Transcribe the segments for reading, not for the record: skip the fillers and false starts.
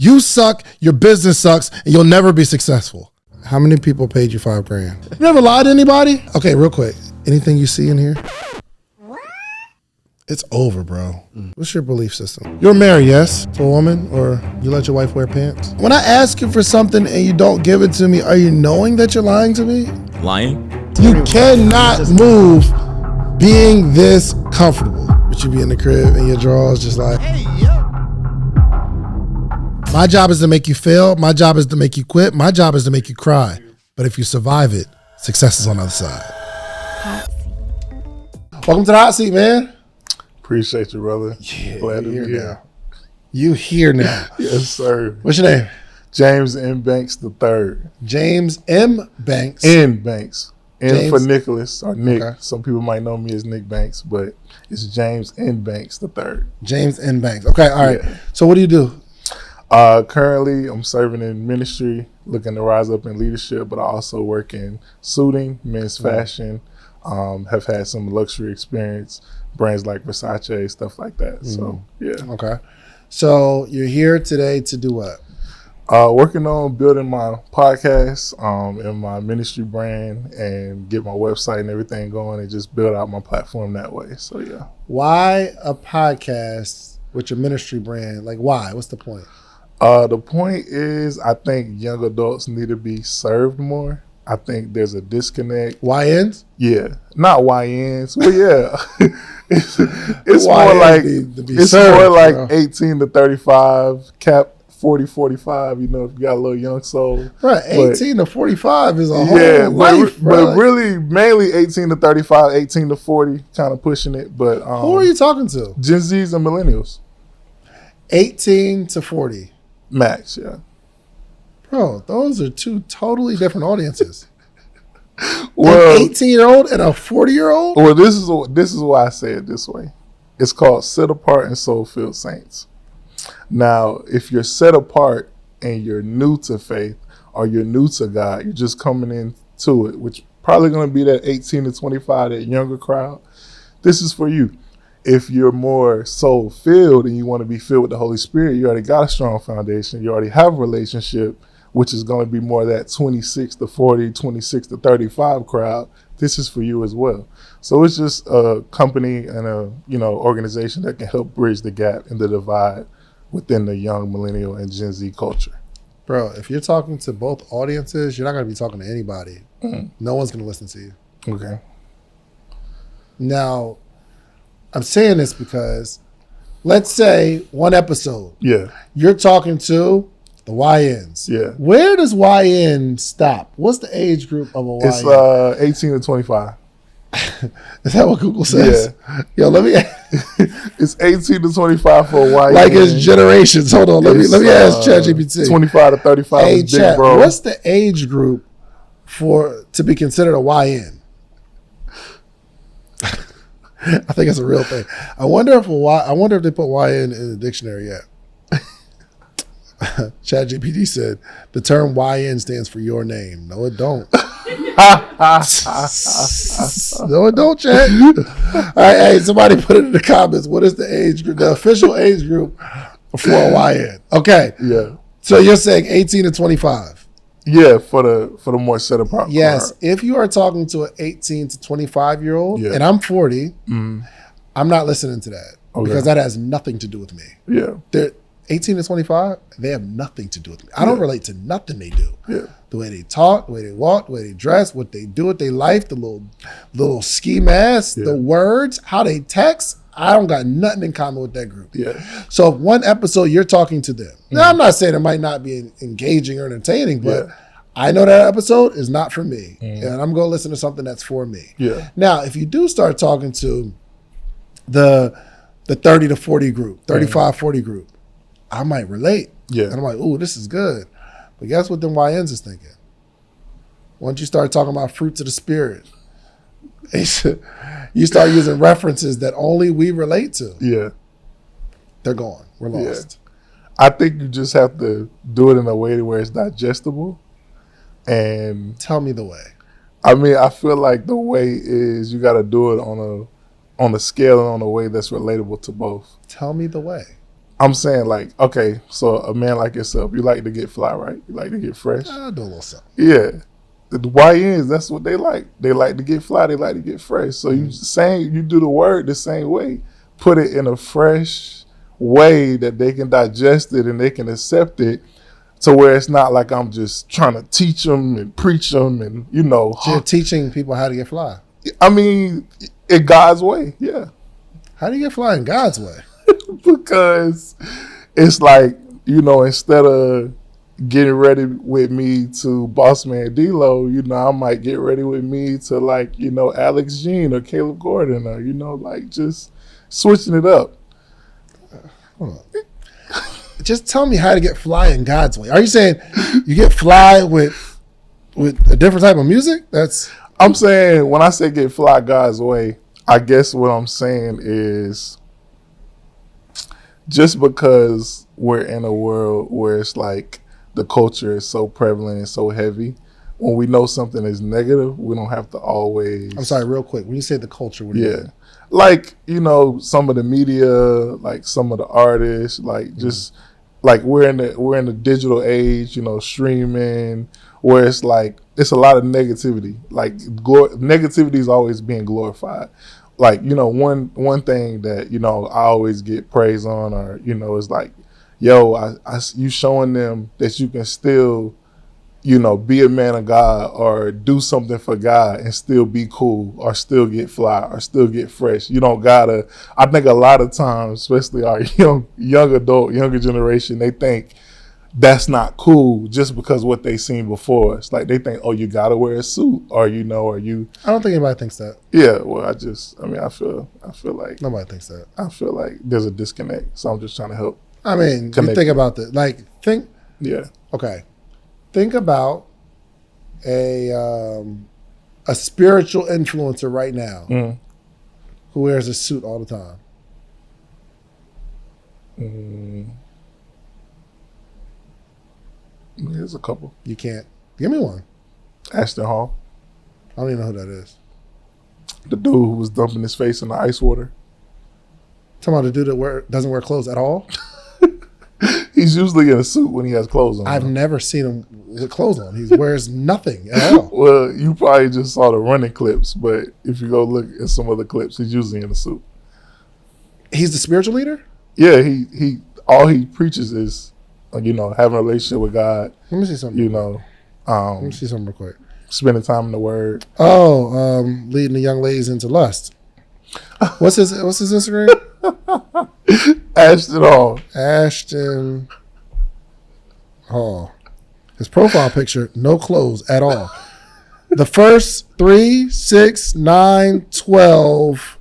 You suck, your business sucks, and you'll never be successful. How many people paid you $5,000? You ever lied to anybody? Okay, real quick. Anything you see in here? It's over, bro. What's your belief system? You're married, yes, to a woman, or you let your wife wear pants? When I ask you for something and you don't give it to me, are you knowing that you're lying to me? Lying? You cannot move being this comfortable. But you be in the crib and your drawers just like, hey, yo. My job is to make you fail. My job is to make you quit. My job is to make you cry. But if you survive it, success is on the other side. Welcome to the hot seat, man. Appreciate you, brother. Yeah, glad to be here. Now. You here now. Yes, sir. What's your name? James M. Banks III. James M. Banks. N. Banks. N James. for Nicholas or Nick. Okay. Some people might know me as Nick Banks, but it's James N. Banks III. James N. Banks. Okay, all right. Yeah. So what do you do? Currently, I'm serving in ministry, looking to rise up in leadership, but I also work in suiting, men's fashion, have had some luxury experience, brands like Versace, stuff like that. So, yeah. Okay. So you're here today to do what? Working on building my podcast and my ministry brand and get my website and everything going and just build out my platform that way. So, yeah. Why a podcast with your ministry brand? Like, why? What's the point? The point is, I think young adults need to be served more. I think there's a disconnect. YNs? Yeah, not YNs, but yeah, it's more YNs like need to be it's served, more like bro. 18 to 35, cap 40, 45. You know, if you got a little young soul, Right, 18 to 45 is a whole yeah, life, bro. but really mainly 18 to 35, 18 to 40, kind of pushing it. But Who are you talking to? Gen Zs and millennials, 18 to 40. max, yeah. Bro, those are two totally different audiences. Well, An 18-year-old and a 40-year-old? Well, this is why I say it this way. It's called set apart and soul-filled saints. Now, if you're set apart and you're new to faith or you're new to God, you're just coming into it, which probably going to be that 18 to 25, that younger crowd. This is for you. If you're more soul-filled and you want to be filled with the Holy Spirit, you already got a strong foundation. You already have a relationship, which is going to be more that 26 to 40, 26 to 35 crowd. This is for you as well. So it's just a company and a organization that can help bridge the gap and the divide within the young millennial and Gen Z culture. Bro, if you're talking to both audiences, you're not going to be talking to anybody. No one's going to listen to you. Okay. Now, I'm saying this because let's say one episode, Yeah. you're talking to the YNs. Yeah. Where does YN stop? What's the age group of a YN? It's 18 to 25. Is that what Google says? Yeah. Yo, let me It's 18 to 25 for a YN. like it's generations. Hold on, let me ask ChatGPT. 25 to 35 Hey, is big, Chat, bro. what's the age group to be considered a YN? I think it's a real thing. I wonder if they put YN in the dictionary yet. ChatGPT said the term YN stands for your name. No, it don't. No, it don't, Chat. All right, hey, somebody put it in the comments. What is the age group? The official age group for a YN? Okay. Yeah. So you're saying 18 to 25. Yeah, for the more set apart. Yes, part. if you are talking to an 18 to 25-year-old, Yeah. and I'm 40, I'm not listening to that because that has nothing to do with me. Yeah. They're 18 to 25, they have nothing to do with me. I don't relate to nothing they do. Yeah. The way they talk, the way they walk, the way they dress, what they do with their life, the little ski masks, the words, how they text. I don't got nothing in common with that group. Yeah. So if one episode you're talking to them. Now I'm not saying it might not be engaging or entertaining, but I know that episode is not for me. And I'm going to listen to something that's for me. Yeah. Now, if you do start talking to the 30 to 40 group, 35, 40 group, I might relate. Yeah. And I'm like, ooh, this is good. But guess what them YNs is thinking? Once you start talking about fruits of the spirit, you start using references that only we relate to. Yeah. They're gone. We're lost. I think you just have to do it in a way where it's digestible. And Tell me the way. I mean, I feel like the way is you got to do it on a scale and on a way that's relatable to both. Tell me the way. I'm saying like, okay, so a man like yourself, you like to get fly, right? You like to get fresh. I'll do a little something. Yeah. The YNs, that's what they like. They like to get fly, they like to get fresh. So you do the word the same way. Put it in a fresh way that they can digest it and they can accept it, to where it's not like I'm just trying to teach them and preach them and, So you're teaching people how to get fly. I mean, in God's way, yeah. How do you get fly in God's way? Because it's like, instead of getting ready with me to Boss Man D-Lo, I might get ready with me to like, Alex Jean or Caleb Gordon or, like just switching it up. Hold on. Just tell me how to get fly in God's way. Are you saying you get fly with a different type of music? I'm saying when I say get fly God's way, I guess what I'm saying is just because we're in a world where it's like the culture is so prevalent and so heavy, when we know something is negative, we don't have to always. I'm sorry, real quick. When you say the culture, what do you mean? Like, some of the media, like some of the artists, like just like we're in the digital age, streaming, where it's like it's a lot of negativity. Like negativity is always being glorified. Like, one thing that, I always get praise on, or, is like, yo, you showing them that you can still, be a man of God or do something for God and still be cool or still get fly or still get fresh. You don't gotta. I think a lot of times, especially our younger generation, they think that's not cool just because what they seen before. It's like they think, oh, you gotta wear a suit, or or you. I don't think anybody thinks that. Yeah, well, I feel like Nobody thinks that. I feel like there's a disconnect, so I'm just trying to help. I mean, you think about that. Like, Yeah. Okay. Think about a spiritual influencer right now who wears a suit all the time. There's a couple. You can't. Give me one. Ashton Hall, I don't even know who that is. the dude who was dumping his face in the ice water. Talking about the dude that doesn't wear clothes at all? He's usually in a suit when he has clothes on. I've never seen him with clothes on. He wears nothing at all. Well, you probably just saw the running clips, but if you go look at some other clips, he's usually in a suit. He's the spiritual leader? Yeah, he all he preaches is, having a relationship with God. Let me see something. Let me see something real quick. Spending time in the Word. Oh, leading the young ladies into lust. What's his Instagram? Ashton Hall. Ashton Hall. His profile picture, no clothes at all. The first 3, 6, 9, 12,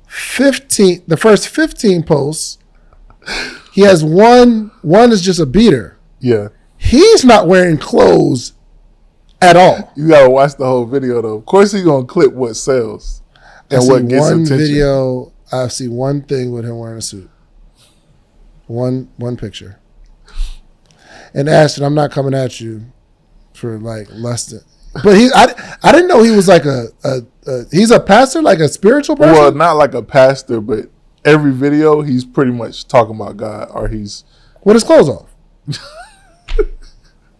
15, the first 15 posts, he has one is just a beater. Yeah. He's not wearing clothes at all. You gotta watch the whole video though. Of course he's gonna clip what sells and what gets one attention. video, I see one thing with him wearing a suit. One picture. And Ashton, I'm not coming at you for like less than, but I didn't know he was like he's a pastor, like a spiritual person. Well, not like a pastor, but every video he's pretty much talking about God, or he's with his clothes off.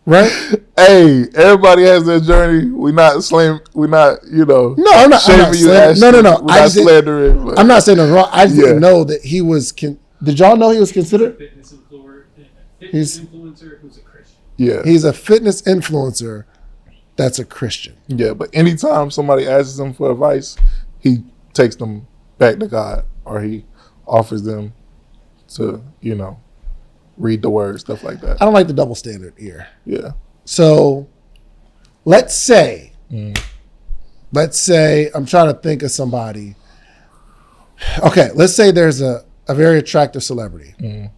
Right? Hey, everybody has their journey. We not slam. We not, No, I'm not. shaming you. Ashton. No. We're not slandering. But I'm not saying nothing wrong. I just didn't know that he was. Did y'all know he was considered? Fitness influencer who's a Christian. Yeah, he's a fitness influencer that's a Christian. Yeah, but anytime somebody asks him for advice, he takes them back to God, or he offers them to, read the word, stuff like that. I don't like the double standard here. Yeah. So let's say I'm trying to think of somebody. Okay, let's say there's a very attractive celebrity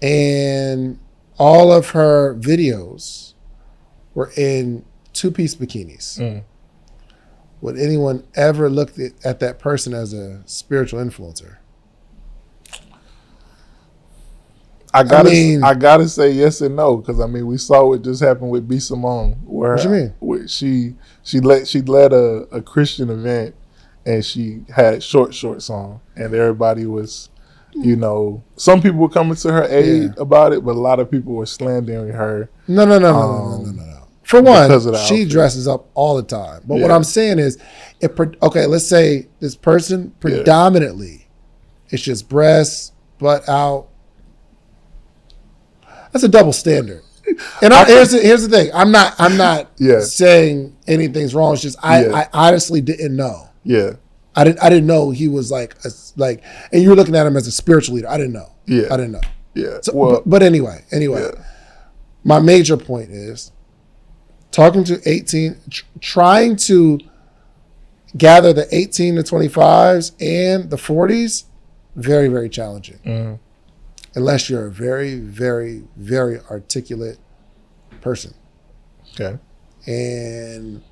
and all of her videos were in two-piece bikinis. Would anyone ever look at that person as a spiritual influencer? I gotta say yes and no, because we saw what just happened with B. Simone. Where what you mean? She led a Christian event, and she had shorts on, and everybody was, you know, some people were coming to her aid about it, but a lot of people were slandering her. No. For one, because of the she outfit. dresses up all the time. But what Yeah. I'm saying is, let's say this person predominantly, it's just breasts, butt out. That's a double standard. And here's the thing. I'm not saying anything's wrong. It's just I honestly didn't know. Yeah. I didn't know he was like, and you were looking at him as a spiritual leader. I didn't know. Yeah. I didn't know. Yeah. So, well, but anyway, my major point is talking to 18, trying to gather the 18 to 25s and the 40s, very, very challenging. Unless you're a very, very, very articulate person. okay. And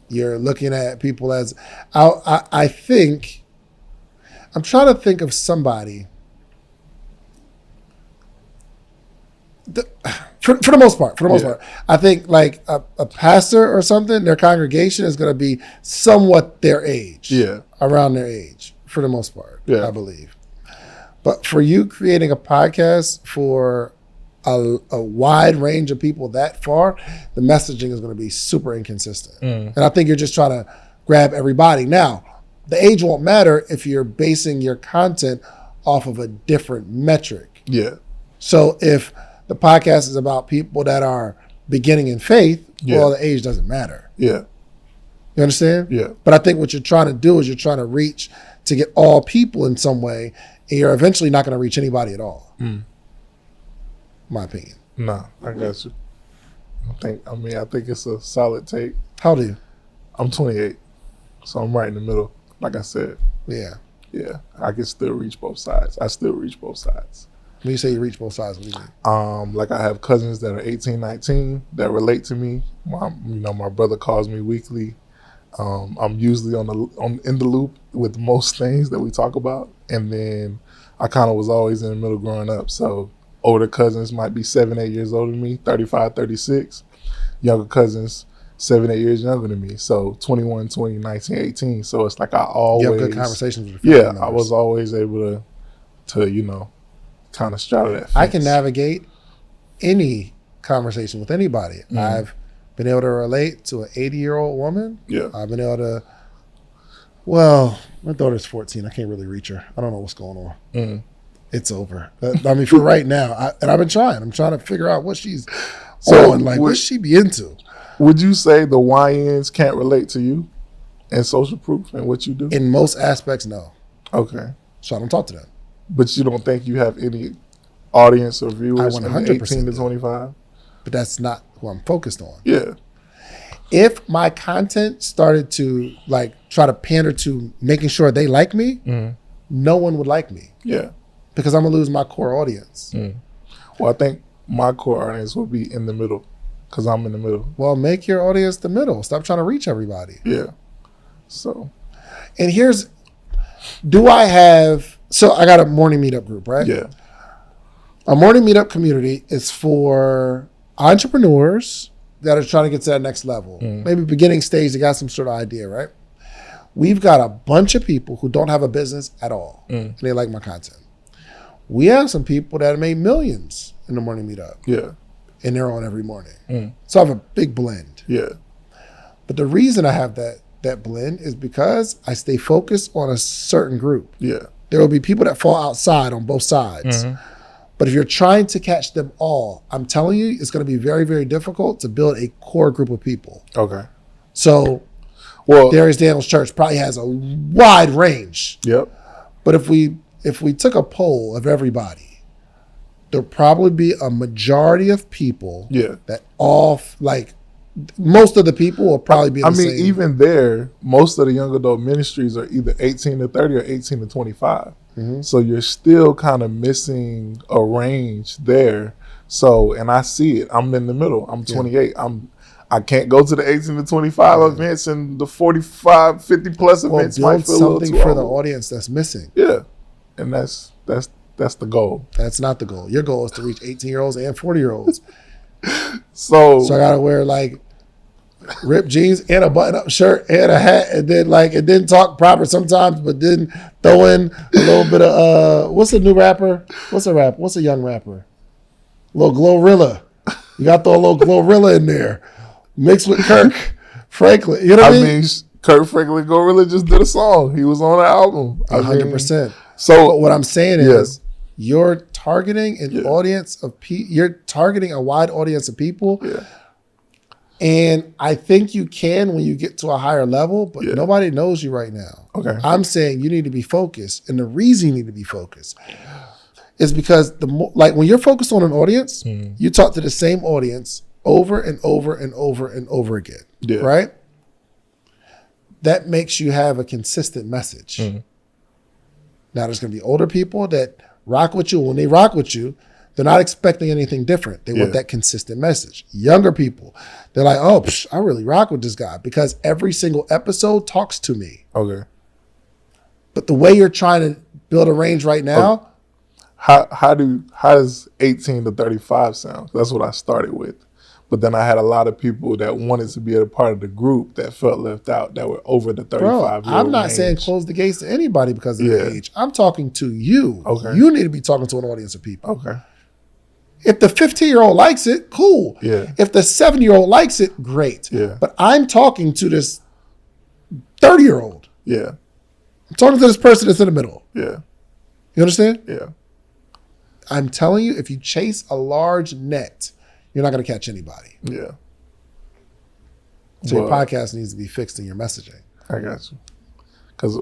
you're looking at people as, I think, I'm trying to think of somebody. For the most part, I think like a pastor or something, their congregation is going to be somewhat their age. Yeah. Around their age, for the most part, Yeah. I believe. But for you creating a podcast for a wide range of people that far, the messaging is going to be super inconsistent. And I think you're just trying to grab everybody. Now, the age won't matter if you're basing your content off of a different metric. Yeah. So if the podcast is about people that are beginning in faith, well, the age doesn't matter. Yeah. You understand? Yeah. But I think what you're trying to do is you're trying to reach to get all people in some way, and you're eventually not going to reach anybody at all. My opinion. No, I got you. I think it's a solid take. How old are you? I'm 28, so I'm right in the middle. Like I said, Yeah. I can still reach both sides. I still reach both sides. When you say you reach both sides, what do you mean? Like I have cousins that are 18, 19 that relate to me. My brother calls me weekly. I'm usually in the loop with most things that we talk about, and then I kind of was always in the middle growing up. So older cousins might be 7-8 years older than me, 35, 36. Younger cousins 7-8 years younger than me. So 21, 20, 19, 18. So it's like I always You have good conversations with your family members. I was always able to kind of straddle that fence. I can navigate any conversation with anybody. I've been able to relate to an 80-year-old woman. Yeah. I've been able to, well, my daughter's 14. I can't really reach her. I don't know what's going on. It's over. I mean, for right now, and I've been trying. I'm trying to figure out what she's on. Like, what she be into? Would you say the YNs can't relate to you and social proof and what you do? In most aspects, no. Okay. So I don't talk to them. But you don't think you have any audience or viewers in the 100% 18 to 25? But that's not who I'm focused on. Yeah. If my content started to like try to pander to making sure they like me, no one would like me. Yeah. Because I'm gonna lose my core audience. Well, I think my core audience will be in the middle because I'm in the middle. Well, make your audience the middle. Stop trying to reach everybody. Yeah. So. And so I got a morning meetup group, right? Yeah. A morning meetup community is for entrepreneurs that are trying to get to that next level. Maybe beginning stage, they got some sort of idea, right? We've got a bunch of people who don't have a business at all, and they like my content. We have some people that have made millions in the morning meetup. Yeah. And they're on every morning. So I have a big blend. Yeah. But the reason I have that blend is because I stay focused on a certain group. Yeah. There will be people that fall outside on both sides. But if you're trying to catch them all, I'm telling you, it's going to be very, very difficult to build a core group of people. Okay. So Darius Daniels Church probably has a wide range. Yep. But if we took a poll of everybody, there'll probably be a majority of people that most of the people will probably be the same. Even there, most of the young adult ministries are either 18 to 30 or 18 to 25. So you're still kind of missing a range there. So, and I see it. I'm in the middle. I'm 28. I can't go to the 18 to 25 events, and the 45, 50 plus events might feel a little something too for the old. audience that's missing. Yeah. And that's the goal. That's not the goal. Your goal is to reach 18-year-olds and 40-year-olds. So I gotta wear like ripped jeans and a button-up shirt and a hat, and then it didn't talk proper sometimes, but then throw in a little bit of what's a new rapper? What's a rap? What's a young rapper? Little Glorilla. You got to throw a little Glorilla in there, mixed with Kirk Franklin. You know what I mean? Kirk Franklin Gorilla just did a song. He was on the album. 100%. So but what I'm saying is, you're targeting an audience of you're targeting a wide audience of people. Yeah. And I think you can when you get to a higher level, but nobody knows you right now. Okay. I'm saying you need to be focused. And the reason you need to be focused is because when you're focused on an audience, you talk to the same audience over and over and over and over again. Yeah. Right? That makes you have a consistent message. Now there's going to be older people that rock with you. When they rock with you, they're not expecting anything different. They want that consistent message. Younger people, they're like, oh, I really rock with this guy because every single episode talks to me. Okay. But the way you're trying to build a range right now. How does 18 to 35 sound? That's what I started with. But then I had a lot of people that wanted to be a part of the group that felt left out, that were over the 35 year old I'm not range. saying close the gates to anybody because of their age. I'm talking to you. Okay. You need to be talking to an audience of people. Okay. If the 15-year-old likes it, cool. Yeah. If the 7-year-old likes it, great. Yeah. But I'm talking to this 30-year-old. Yeah. I'm talking to this person that's in the middle. Yeah. You understand? Yeah. I'm telling you, if you chase a large net, you're not going to catch anybody. Yeah. So your podcast needs to be fixed in your messaging. I got you. Because,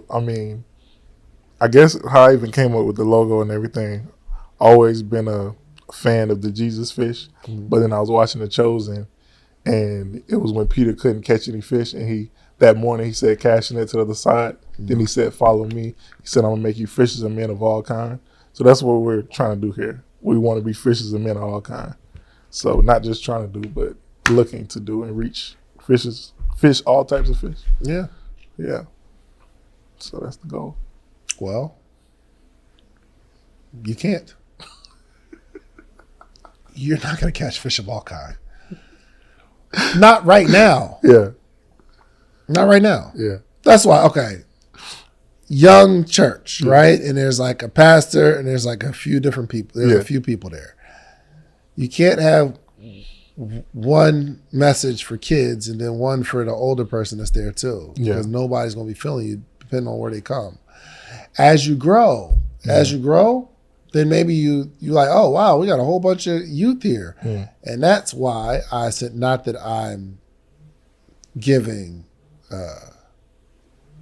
I guess how I even came up with the logo and everything, always been a fan of the Jesus fish. But then I was watching The Chosen, and it was when Peter couldn't catch any fish, and that morning he said, cast your net to the other side. Then he said, follow me. He said, I'm going to make you fishers and men of all kind. So that's what we're trying to do here. We want to be fishers and men of all kind. So not just trying to do, but looking to do and reach fish all types of fish. Yeah. Yeah. So that's the goal. Well, you can't. You're not going to catch fish of all kind. Not right now. Yeah. Not right now. Yeah. That's why, okay. Young church, right? And there's a pastor and there's a few different people. There's a few people there. You can't have one message for kids and then one for the older person that's there too. Because nobody's going to be feeling you depending on where they come. As you grow, then maybe you like, oh, wow, we got a whole bunch of youth here. And that's why I said, not that I'm giving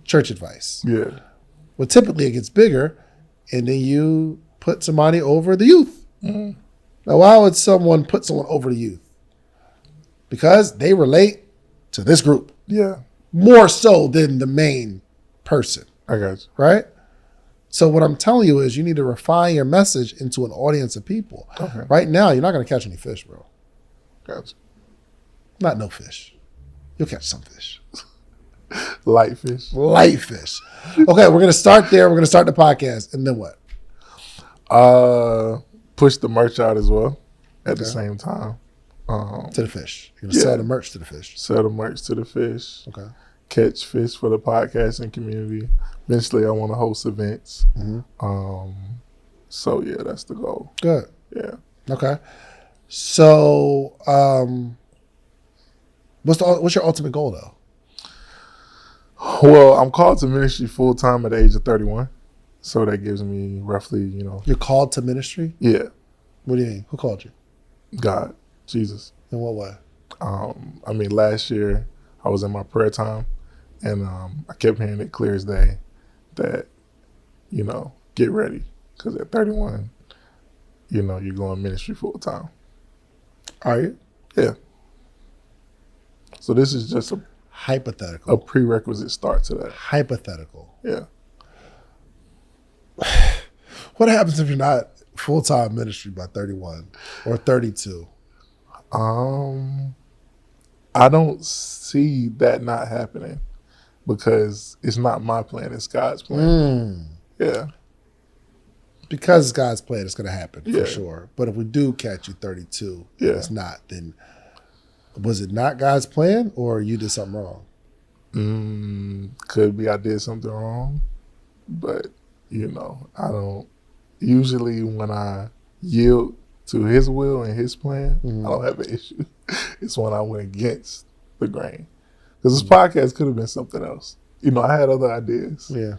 church advice. Yeah. Well, typically it gets bigger, and then you put somebody over the youth. Now, why would someone put someone over the youth? Because they relate to this group. Yeah. More so than the main person. I got you. Right? So what I'm telling you is you need to refine your message into an audience of people. Okay. Right now, you're not going to catch any fish, bro. Got you. Not no fish. You'll catch some fish. Light fish. Light fish. Okay, we're going to start there. We're going to start the podcast. And then what? Push the merch out as well at the same time. To the fish. You're going to sell the merch to the fish. Sell the merch to the fish. Okay. Catch fish for the podcasting community. Eventually, I want to host events. So, yeah, that's the goal. Good. Yeah. Okay. So, what's your ultimate goal, though? Well, I'm called to ministry full time at the age of 31. So that gives me roughly, You're called to ministry? Yeah. What do you mean? Who called you? God, Jesus. In what way? Last year I was in my prayer time and I kept hearing it clear as day that, get ready. Because at 31, you're going ministry full time. Are you? Yeah. So this is just a hypothetical. prerequisite start to that. Hypothetical. Yeah. What happens if you're not full-time ministry by 31 or 32? I don't see that not happening because it's not my plan, it's God's plan. Yeah. Because it's God's plan, it's going to happen for sure. But if we do catch you 32, it's not, then Was it not God's plan, or you did something wrong? Could be I did something wrong, but I don't. Usually, when I yield to His will and His plan, I don't have an issue. It's when I went against the grain, because this podcast could have been something else. I had other ideas. Yeah.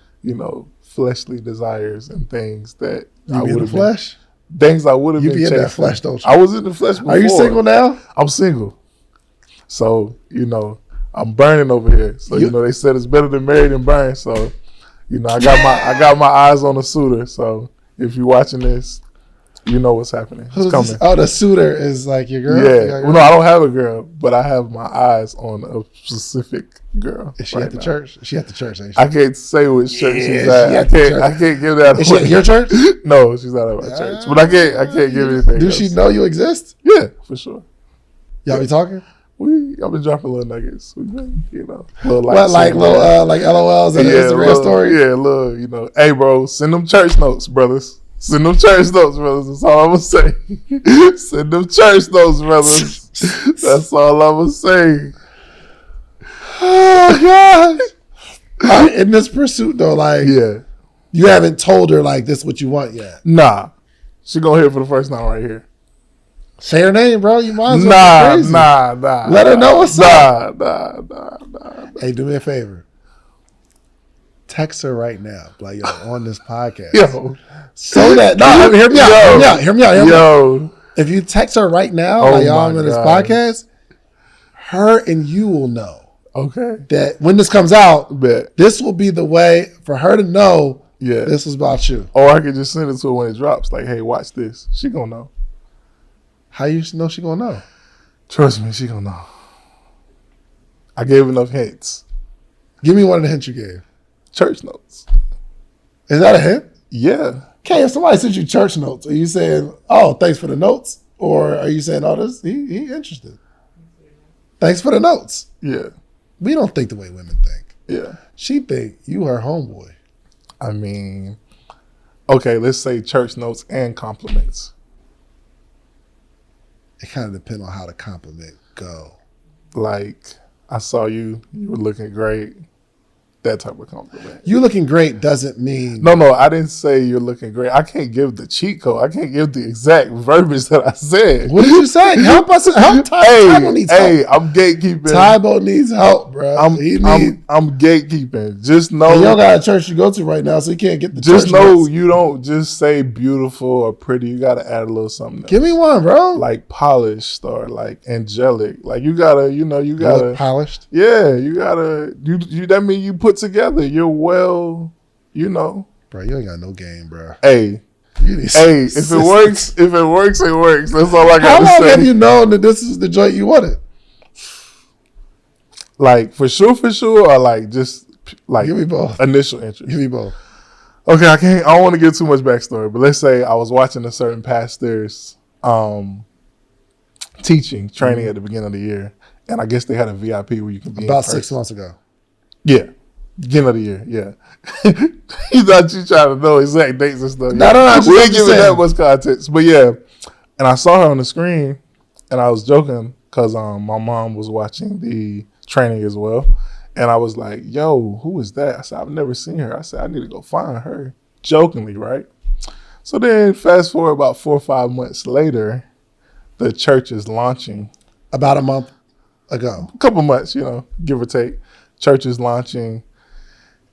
Fleshly desires and things that You be in the flesh? Things I would have been You be in chasing. that flesh, don't you? I was in the flesh before. Are you single now? I'm single. So, I'm burning over here. So, they said it's better than married and burned. So, I got my eyes on a suitor. So, if you're watching this, you know what's happening. It's coming. Oh, the suitor is like your girl? Yeah. Well, no, I don't have a girl, but I have my eyes on a specific girl. Is she at the church? She at the church, ain't she? I can't say which church she's at. I can't give that away. Is she at your church? No, she's not at my church. But I can't give anything. Does she know you exist? Yeah, for sure. Y'all be talking? I've been dropping little nuggets. We've been, little like LOLs and Instagram stories? Yeah, little, hey bro, send them church notes, brothers. Send them church notes, brothers. That's all I'm gonna say. Send them church notes, brothers. That's all I'm gonna say. Oh God! In this pursuit, though, you haven't told her this is what you want yet. Nah, she gonna hear it for the first time right here. Say her name, bro. You might as well. Nah. Let her know what's up. Nah. Hey, do me a favor. Text her right now, yo, on this podcast. Yo. So that hear me out. Yo. If you text her right now, y'all on this podcast, her and you will know. Okay. That when this comes out, this will be the way for her to know this was about you. Or I could just send it to her when it drops. Like, hey, watch this. She gonna know. How you know she gonna know? Trust me, she gonna know. I gave enough hints. Give me one of the hints you gave. Church notes. Is that a hint? Yeah. Okay, if somebody sends you church notes, are you saying, oh, thanks for the notes? Or are you saying, oh, this he interested? Thanks for the notes. Yeah. We don't think the way women think. Yeah. She think you her homeboy. I mean, okay, let's say church notes and compliments. It kind of depends on how the compliment go. Like, I saw you were looking great. That type of compliment. You looking great doesn't mean... No, I didn't say you're looking great. I can't give the cheat code. I can't give the exact verbiage that I said. What did you say? Help us. Tybo needs help. Hey, I'm gatekeeping. Tybo needs help, bro. I'm gatekeeping. Just know... You don't got a church you go to right now, so you can't get the just church know notes. You don't just say beautiful or pretty. You got to add a little something else. Give me one, bro. Like polished or like angelic. Like you got to, you got to... Polished? Yeah, you got to... That means you put together. You're well, Bro, you ain't got no game, bro. Hey, if it works, it works. That's all I got to say. How long have you known that this is the joint you wanted? Like, for sure, or like just like give me both. Initial interest? Give me both. Okay, I don't want to give too much backstory, but let's say I was watching a certain pastor's training at the beginning of the year, and I guess they had a VIP where you can be about 6 months ago. Yeah. Beginning of the year, yeah. He thought you trying to know exact dates and stuff. No, we ain't giving that much context. But yeah, and I saw her on the screen, and I was joking because my mom was watching the training as well. And I was like, yo, who is that? I said, I've never seen her. I said, I need to go find her. Jokingly, right? So then fast forward about 4 or 5 months later, the church is launching. About a month ago. A couple months, give or take. Church is launching.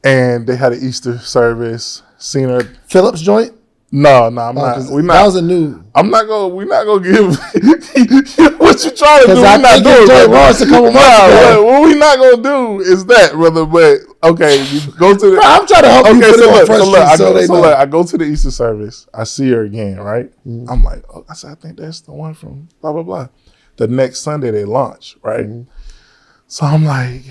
And they had an Easter service. Seen her. Phillips joint? No, I'm not. We're not. That was a new. We're not gonna give what you trying to do. We're not doing it. Ross a couple months ago. What we not gonna do is that, brother. But okay, you go to the. Bro, I'm trying to help you. Look, I go to the Easter service. I see her again, right? Mm-hmm. I'm like, I think that's the one from blah blah blah. The next Sunday they launch, right? Mm-hmm. So I'm like.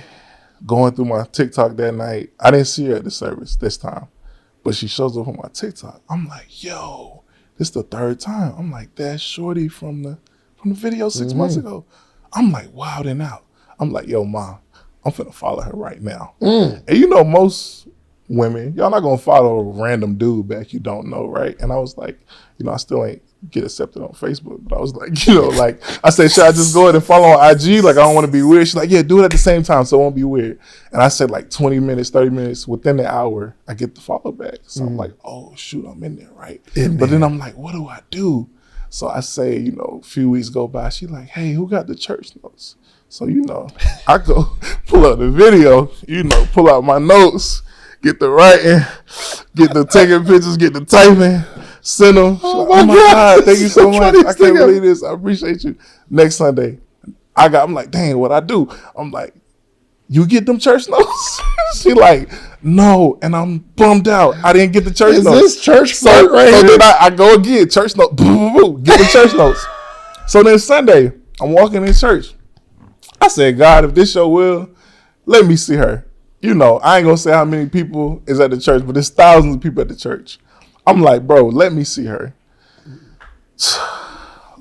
Going through my TikTok that night, I didn't see her at the service this time, but she shows up on my TikTok. I'm like, yo, this is the third time. I'm like, that's Shorty from the video 6 months ago. I'm like, wilding out. I'm like, yo, Mom, I'm finna follow her right now. And most women, y'all not gonna follow a random dude back you don't know, right? And I was like, I still ain't get accepted on Facebook. But I was like, like I said, should I just go ahead and follow on IG? Like, I don't want to be weird. She's like, yeah, do it at the same time so it won't be weird. And I said like 20 minutes, 30 minutes. Within the hour, I get the follow back. So I'm like, oh, shoot, I'm in there, right? But then I'm like, what do I do? So I say, a few weeks go by. She like, hey, who got the church notes? So, I go pull up the video, pull out my notes, get the writing, get the taking pictures, get the typing, send them. Oh my God, thank you so much. I can't believe this. I appreciate you. Next Sunday, I'm like, dang, what I do? I'm like, you get them church notes? She like, no, and I'm bummed out. I didn't get the church notes. Is this church flirt right here? So then I go again, church notes, get the church notes. So then Sunday, I'm walking in church. I said, God, if this your will, let me see her. I ain't gonna say how many people is at the church, but there's thousands of people at the church. I'm like, bro, let me see her.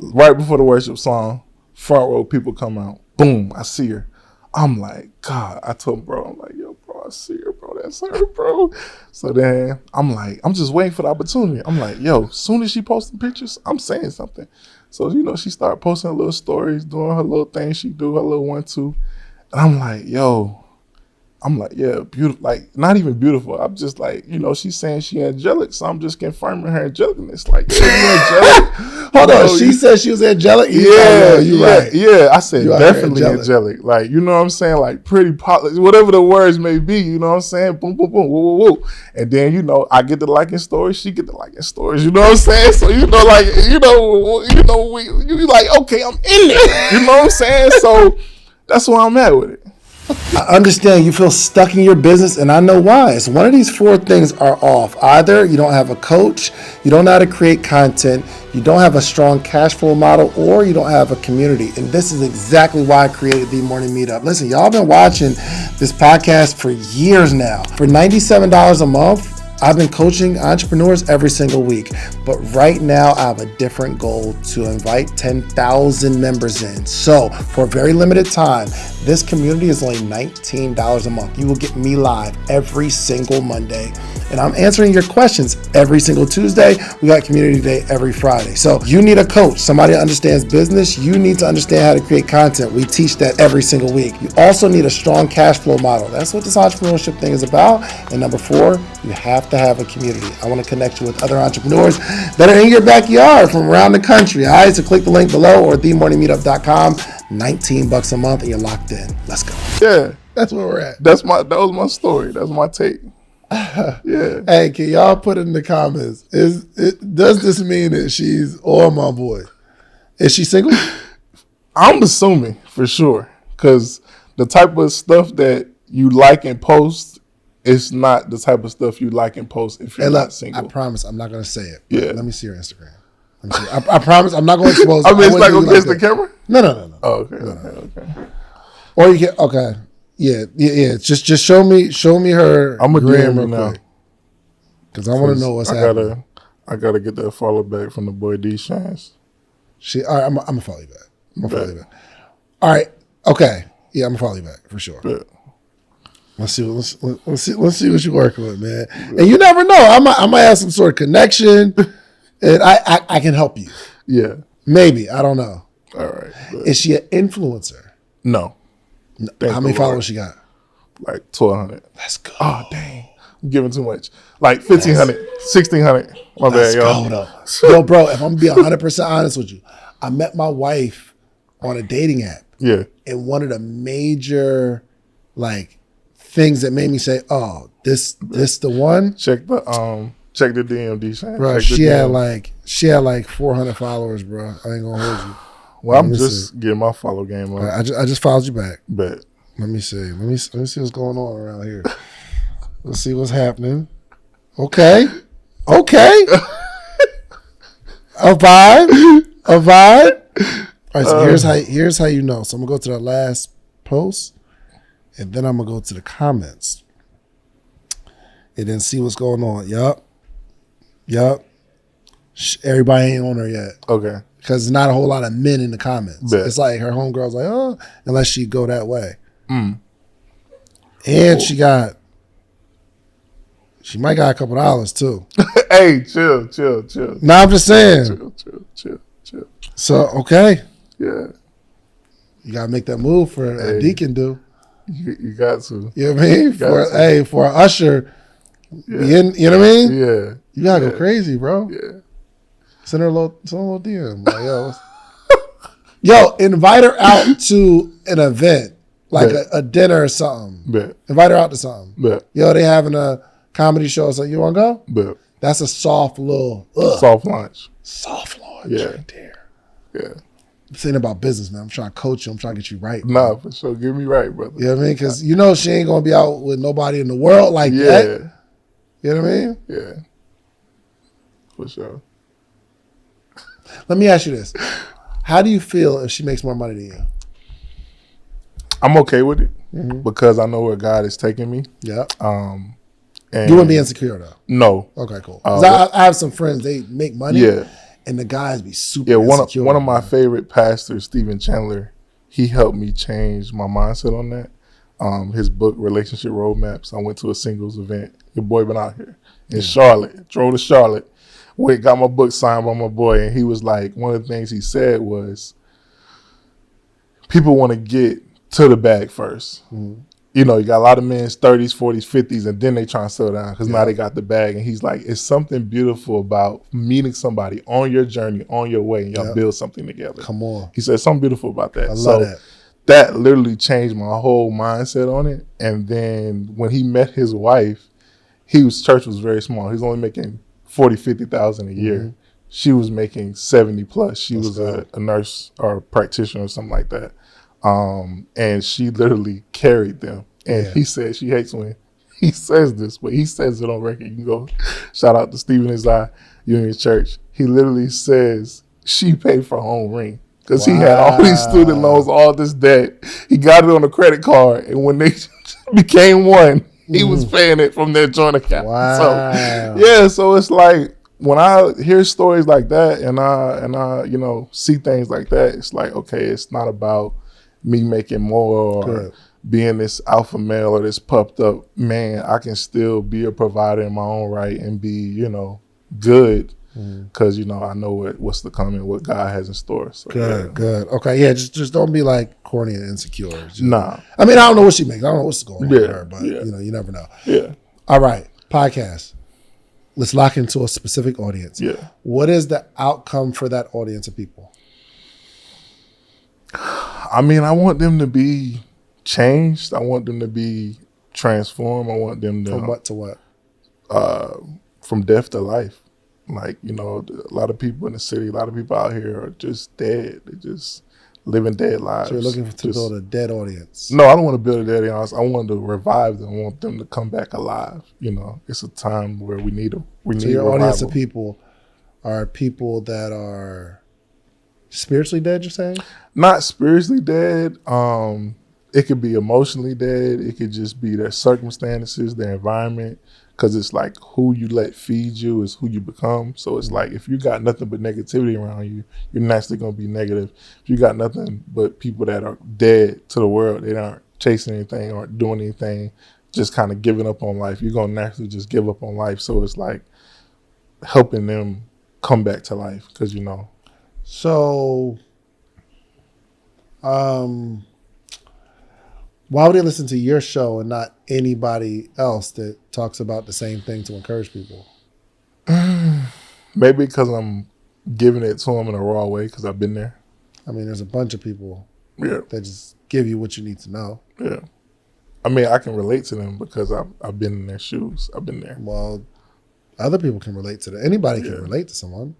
Right before the worship song, front row people come out. Boom, I see her. I'm like, God, I told bro, I'm like, yo, bro, I see her, bro. That's her, bro. So then I'm like, I'm just waiting for the opportunity. I'm like, yo, soon as she posting pictures, I'm saying something. So, she started posting her little stories, doing her little thing. She do her little 1-2. And I'm like, yeah, beautiful. Like, not even beautiful. I'm just like, she's saying she angelic. So I'm just confirming her angelicness. Like, yeah, you angelic. Hold on. She said she was angelic? You're right. Yeah, I said definitely angelic. Like, you know what I'm saying? Like, pretty, whatever the words may be, you know what I'm saying? Boom, boom, boom, woo, woo, woo. And then, I get the liking stories. She get the liking stories. You know what I'm saying? So, you like, okay, I'm in there. You know what I'm saying? So that's where I'm at with it. I understand you feel stuck in your business, and I know why. It's one of these 4 things are off. Either you don't have a coach, you don't know how to create content, you don't have a strong cash flow model, or you don't have a community. And this is exactly why I created the Morning Meetup. Listen, y'all been watching this podcast for years now. For $97 a month, I've been coaching entrepreneurs every single week, but right now I have a different goal to invite 10,000 members in. So for a very limited time, this community is only $19 a month. You will get me live every single Monday, and I'm answering your questions every single Tuesday. We got community day every Friday. So you need a coach, somebody that understands business. You need to understand how to create content. We teach that every single week. You also need a strong cash flow model. That's what this entrepreneurship thing is about. And number 4, you have to have a community. I want to connect you with other entrepreneurs that are in your backyard from around the country. All right, so click the link below or themorningmeetup.com. $19 a month and you're locked in. Let's go. Yeah, that's where we're at. That was my story. That's my take. Yeah. Hey, can y'all put in the comments? Does this mean that she's my boy? Is she single? I'm assuming for sure, because the type of stuff that you like and post, it's not the type of stuff you like and post if you're not single. I promise I'm not going to say it. Yeah. Let me see your Instagram. Let me see. I promise I'm not going to expose it. I mean, it's not going to against the camera? No. Oh, okay. Or you can, okay. Yeah. Just show me her I'm going to gram DM real now. quick. Because I want to know what's happening. I got to get that follow back from the boy D Shands. All right, I'm going to follow you back. All right. Okay. Yeah, I'm going to follow you back for sure. Bet. Let's see what you're working with, man. And you never know. I might have some sort of connection, and I can help you. Yeah, maybe. I don't know. All right. But is she an influencer? No. How many followers she got? Like 1,200. Let's go. Oh dang, I'm giving too much. Like 1,500, 1,600. My bad, y'all. Yo, bro. If I'm gonna be 100% honest with you, I met my wife on a dating app. Yeah. And one of the major things that made me say, "Oh, this the one." Check the DMD, Shane. Bro, she had like 400 followers, bro. I ain't gonna hold you. Well, I'm just getting my follow game up. I just followed you back. Bet. Let me see. Let me see what's going on around here. Let's see what's happening. Okay. A vibe. All right. So here's how you know. So I'm gonna go to the last post. And then I'm going to go to the comments and then see what's going on. Yup. Everybody ain't on her yet. Okay. Because there's not a whole lot of men in the comments. Bet. It's like her homegirl's like, oh, unless she go that way. Mm. And she got She might got a couple dollars too. Hey, chill. No, I'm just saying. Chill. So, okay. Yeah. You got to make that move for a deacon do. You got to. You know what I mean? For an usher, you know what I mean? Yeah. You got to go crazy, bro. Yeah. Send her a little DM. Like, yo, invite her out to an event, like a dinner or something. Bet. Invite her out to something. Bet. Yo, they having a comedy show. So you want to go? Bet. That's a soft little soft launch. Soft launch right there. Yeah. This ain't about business, man. I'm trying to coach you. I'm trying to get you right. Nah, for sure. Get me right, brother. You know what I mean? Because she ain't going to be out with nobody in the world like that. Yeah. You know what I mean? Yeah. For sure. Let me ask you this. How do you feel if she makes more money than you? I'm okay with it because I know where God is taking me. Yeah. And you wouldn't be insecure, though? No. Okay, cool. 'Cause I have some friends, they make money. Yeah. And the guys be super insecure. One of my favorite pastors, Stephen Chandler, he helped me change my mindset on that. His book, Relationship Roadmaps, I went to a singles event. Your boy been out here in Charlotte, drove to Charlotte, got my book signed by my boy, and he was like, one of the things he said was, people want to get to the bag first. You know, you got a lot of men 30s, 40s, 50s, and then they try to settle down because now they got the bag. And he's like, it's something beautiful about meeting somebody on your journey, on your way, and y'all build something together. Come on. He said something beautiful about that. I love that. That literally changed my whole mindset on it. And then when he met his wife, church was very small. He was only making 40, 50,000 a year. She was making 70 plus. She was a nurse or a practitioner or something like that. And she literally carried them. And he said she hates when he says this, but he says it on record. You can go shout out to Stephen Isai Union Church. He literally says she paid for her own ring because he had all these student loans, all this debt. He got it on a credit card, and when they became one, he was paying it from their joint account. Wow. So it's like when I hear stories like that and I see things like that, it's like, okay, it's not about me making more or being this alpha male or this puffed up man. I can still be a provider in my own right and be, good because, I know what's to come and what God has in store. So, good. Okay, yeah, just don't be like corny and insecure. Nah. I mean, I don't know what she makes. I don't know what's going on with her, but, you never know. Yeah. All right, podcast. Let's lock into a specific audience. Yeah. What is the outcome for that audience of people? I mean, I want them to be changed. I want them to be transformed. I want them to... From what to what? From death to life. Like, a lot of people in the city, a lot of people out here are just dead. They're just living dead lives. So you're looking to build a dead audience? No, I don't want to build a dead audience. I want to revive them. I want them to come back alive. It's a time where we need them. So your audience of people are people that are spiritually dead, you're saying? Not spiritually dead. It could be emotionally dead. It could just be their circumstances, their environment. Because it's like who you let feed you is who you become. So it's like if you got nothing but negativity around you, you're naturally going to be negative. If you got nothing but people that are dead to the world, they aren't chasing anything, aren't doing anything, just kind of giving up on life, you're going to naturally just give up on life. So it's like helping them come back to life because, So, why would they listen to your show and not anybody else that talks about the same thing to encourage people? Maybe because I'm giving it to them in a raw way because I've been there. I mean, there's a bunch of people that just give you what you need to know. Yeah. I mean, I can relate to them because I've been in their shoes. I've been there. Well, other people can relate to that. Anybody can relate to someone.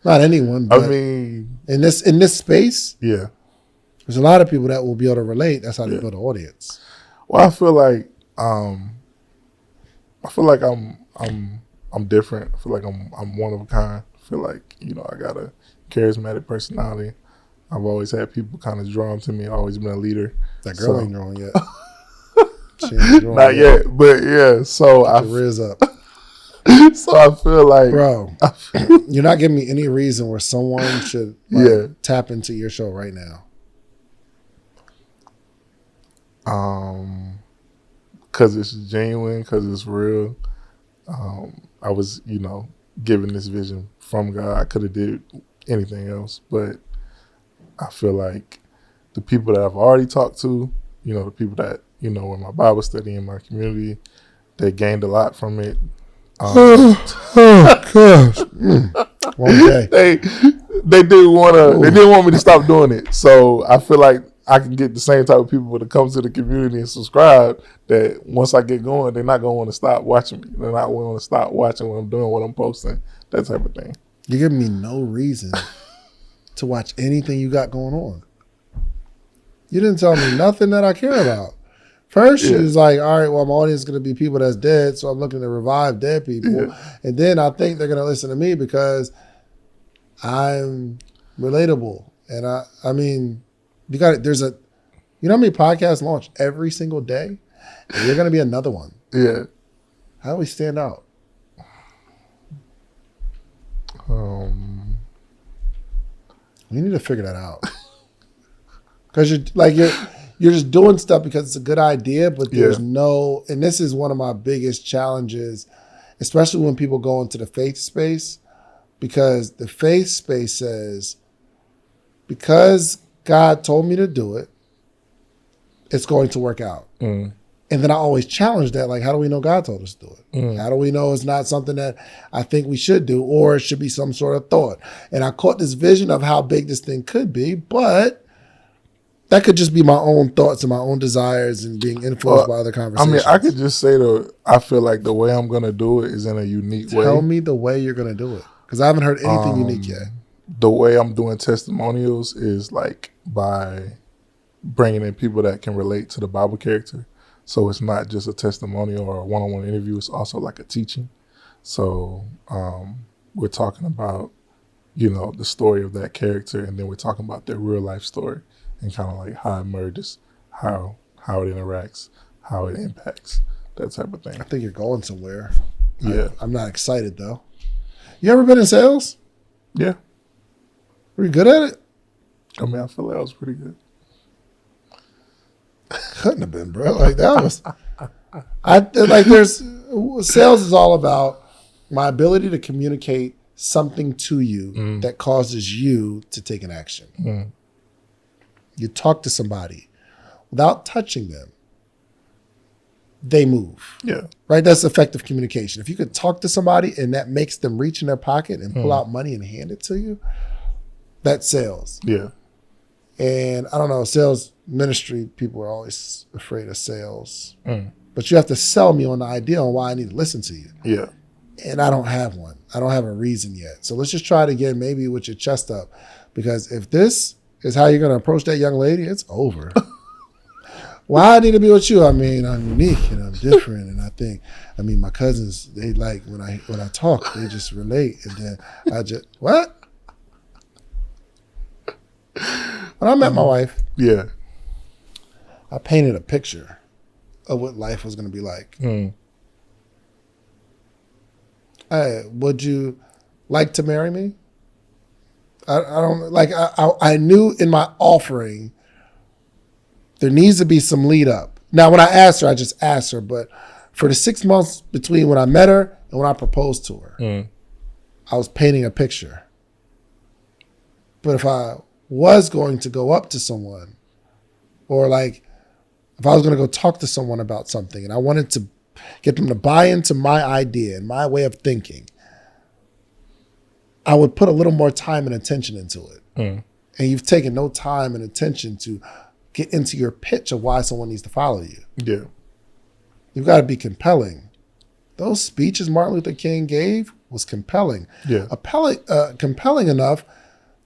Not anyone, but I mean, in this space, there's a lot of people that will be able to relate. That's how they build an audience. Well, I feel like I'm different. I feel like I'm one of a kind. I feel like I got a charismatic personality. I've always had people kind of drawn to me. I've always been a leader. That girl ain't drawn yet. She ain't drawn Not yet, but yeah. So I riz up. So I feel like, bro, you're not giving me any reason where someone should tap into your show right now. Because it's genuine, because it's real. I was, given this vision from God. I could have did anything else, but I feel like the people that I've already talked to, the people that, in my Bible study, in my community, they gained a lot from it. Oh gosh. One day. They didn't want me to stop doing it. So I feel like I can get the same type of people to come to the community and subscribe, that once I get going, they're not going to want to stop watching me. They're not going to want to stop watching what I'm doing, what I'm posting, that type of thing. You're giving me no reason to watch anything you got going on. You didn't tell me nothing that I care about. First, she was like, all right, well, my audience is going to be people that's dead, so I'm looking to revive dead people. Yeah. And then I think they're going to listen to me because I'm relatable. And I mean, you know how many podcasts launch every single day? And you're going to be another one. Yeah. How do we stand out? We need to figure that out. Because you're just doing stuff because it's a good idea, but there's no, and this is one of my biggest challenges, especially when people go into the faith space, because the faith space says, because God told me to do it, it's going to work out. Mm. And then I always challenge that, like, how do we know God told us to do it? Mm. How do we know it's not something that I think we should do, or it should be some sort of thought? And I caught this vision of how big this thing could be, but that could just be my own thoughts and my own desires and being influenced by other conversations. I could just say I feel like the way I'm going to do it is in a unique way. Tell me the way you're going to do it, because I haven't heard anything unique yet. The way I'm doing testimonials is like by bringing in people that can relate to the Bible character. So it's not just a testimonial or a one-on-one interview. It's also like a teaching. So we're talking about, the story of that character, and then we're talking about their real life story and kind of like how it merges, how it interacts, how it impacts, that type of thing. I think you're going somewhere. Yeah. I'm not excited though. You ever been in sales? Yeah. Were you good at it? I mean, I feel like I was pretty good. Couldn't have been, bro. Like that was, sales is all about my ability to communicate something to you that causes you to take an action. Mm. You talk to somebody without touching them, they move. Yeah. Right? That's effective communication. If you could talk to somebody and that makes them reach in their pocket and pull out money and hand it to you, that's sales. Yeah. And I don't know, sales ministry, people are always afraid of sales. Mm. But you have to sell me on the idea on why I need to listen to you. Yeah. And I don't have one. I don't have a reason yet. So let's just try it again, maybe with your chest up. Because if this is how you're going to approach that young lady, it's over. Why I need to be with you? I mean, I'm unique and I'm different. And I think, my cousins, they like when I talk, they just relate. And then I just, what? When I met my wife, I painted a picture of what life was going to be like. Mm. Hey, would you like to marry me? I knew in my offering there needs to be some lead up. Now, when I asked her, I just asked her, but for the 6 months between when I met her and when I proposed to her, I was painting a picture. But if I was going to go up to someone, or like if I was going to go talk to someone about something and I wanted to get them to buy into my idea and my way of thinking, I would put a little more time and attention into it. Mm. And you've taken no time and attention to get into your pitch of why someone needs to follow you. Yeah. You've got to be compelling. Those speeches Martin Luther King gave was compelling. Yeah. Compelling enough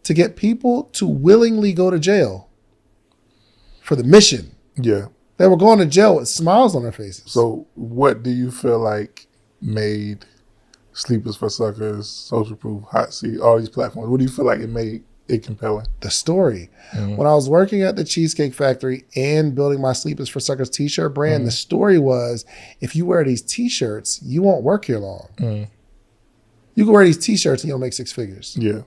to get people to willingly go to jail for the mission. Yeah. They were going to jail with smiles on their faces. So what do you feel like made Sleepers for Suckers, Social Proof, Hot Seat, all these platforms, what do you feel like it made it compelling? The story. Mm-hmm. When I was working at the Cheesecake Factory and building my Sleepers for Suckers t-shirt brand, the story was, if you wear these t-shirts, you won't work here long. Mm. You can wear these t-shirts and you'll make 6 figures. Yeah.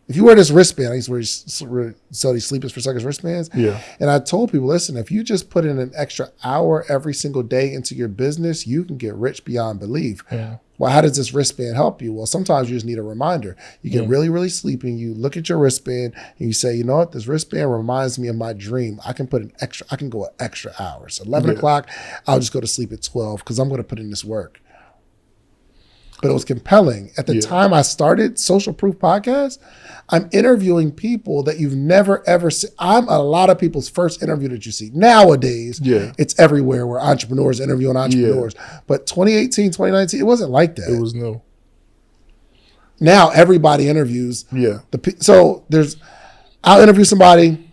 If you wear this wristband, I used to sell these Sleepers for Suckers wristbands. Yeah. And I told people, listen, if you just put in an extra hour every single day into your business, you can get rich beyond belief. Yeah. Well, how does this wristband help you? Well, sometimes you just need a reminder. You get really, really sleepy, and you look at your wristband and you say, you know what? This wristband reminds me of my dream. I can go an extra hour. So 11 o'clock, I'll just go to sleep at 12 because I'm going to put in this work. But it was compelling. At the time I started Social Proof Podcast, I'm interviewing people that you've never, ever seen. I'm a lot of people's first interview that you see. Nowadays, it's everywhere where entrepreneurs interviewing entrepreneurs. But 2018, 2019, it wasn't like that. It was new. Now everybody interviews. Yeah. I'll interview somebody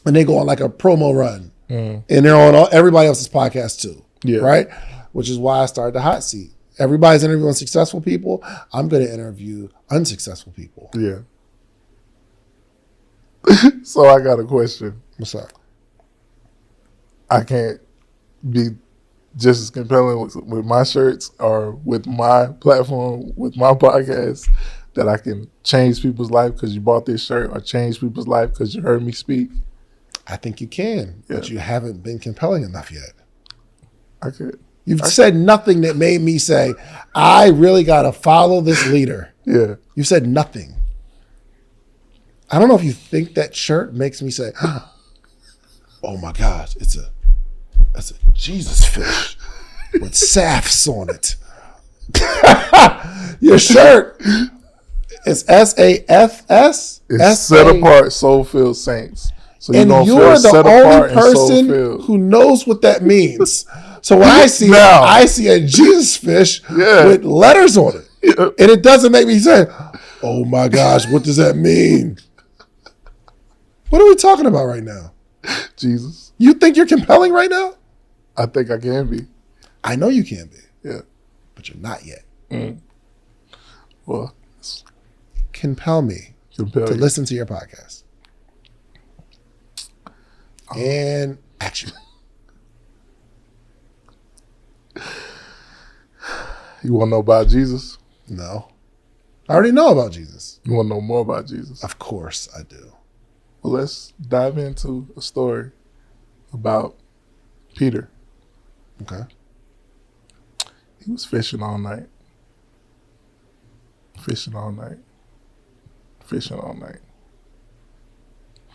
and they go on like a promo run. And they're on everybody else's podcast too. Yeah. Right? Which is why I started the hot seat. Everybody's interviewing successful people. I'm going to interview unsuccessful people. Yeah. So I got a question. What's up? I can't be just as compelling with my shirts or with my platform, with my podcast, that I can change people's life because you bought this shirt, or change people's life because you heard me speak. I think you can, but you haven't been compelling enough yet. I could. You've said nothing that made me say, I really got to follow this leader. Yeah. You said nothing. I don't know if you think that shirt makes me say, oh my gosh, that's a Jesus fish with safs on it. Your shirt is SAFS? It's set apart, soul-filled saints. So and you're the only person who knows what that means. So when I see I see a Jesus fish with letters on it. And it doesn't make me say, oh my gosh, what does that mean? What are we talking about right now? Jesus. You think you're compelling right now? I think I can be. I know you can be. Yeah. But you're not yet. Well, compel me to listen to your podcast. And action. You want to know about Jesus? No. I already know about Jesus. You want to know more about Jesus? Of course I do. Well, let's dive into a story about Peter. Okay. He was fishing all night. Fishing all night. Fishing all night.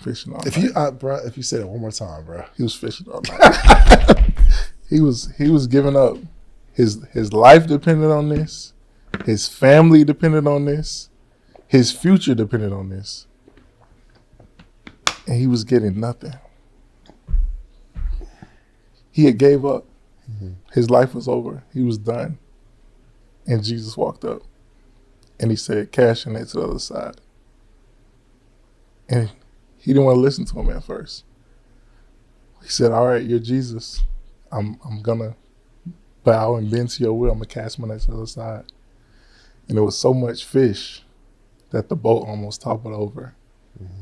Fishing all night. Bro, if you say that one more time, bro. He was fishing all night. He was giving up. His life depended on this. His family depended on this. His future depended on this. And he was getting nothing. He had gave up. His life was over. He was done. And Jesus walked up. And he said, cash in it to the other side. And he didn't want to listen to him at first. He said, all right, you're Jesus. I'm going to bow and bend to your will. I'm going to cast my net to the other side. And there was so much fish that the boat almost toppled over.